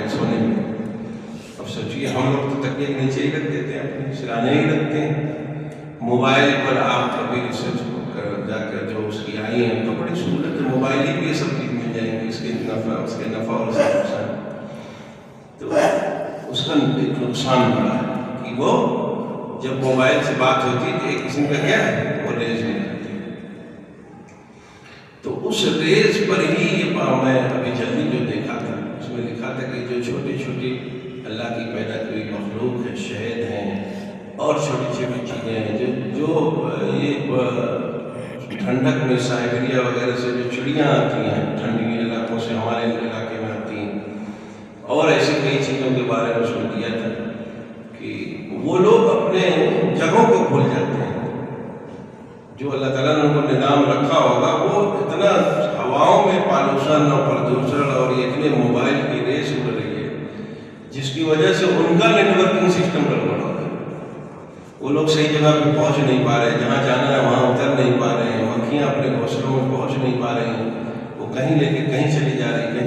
گئے سونے میں. اب سوچیے ہم لوگ تو تکیے کے نیچے ہی رکھ دیتے ہیں، اپنے سرانے ہی رکھتے ہیں. موبائل پر آپ کبھی ریسرچ جا کر جو اس کی آئی ہیں تو بڑی سہولت ہے، موبائل ہی پہ یہ سب چیز مل جائیں گی، اس کے نفع اور اس کے نقصان. تو اس کا ایک نقصان بڑا ہے کہ وہ جب موبائل سے بات ہوتی ہے تو ایک قسم کا کیا ہے وہ ریز ہو جاتی ہے. تو اس ریز پر ہی یہ میں ابھی جلدی جو دیکھا تھا اس میں لکھا تھا کہ جو چھوٹی چھوٹی اللہ کی پیدا کی مخلوق ہے، شہد ہیں اور چھوٹی چھوٹی چیزیں ہیں، جو یہ ٹھنڈک میں سائبیریا وغیرہ سے جو چڑیاں آتی ہیں ٹھنڈی علاقوں سے ہمارے علاقے میں آتی ہیں، اور ایسی کئی چیزوں کے بارے میں سن دیا تھا کہ وہ لوگ اپنے جگہوں کو بھول جاتے ہیں. جو اللہ تعالیٰ نے ان کو نظام رکھا ہوگا وہ اتنا ہواؤں میں پالوشن اور پردوشن اور یہ اتنے موبائل کی ریس اڑ رہی ہے جس کی وجہ سے ان کا نیٹورکنگ سسٹم گڑبڑ ہو رہا ہے. وہ لوگ صحیح جگہ پہ پہنچ نہیں پا رہے، جہاں جانا ہے وہاں اتر نہیں پا رہے ہیں، مکھیاں اپنے گھونسلوں میں پہنچ نہیں پا رہی ہیں، وہ کہیں لے کے کہیں چلی جا رہی ہیں،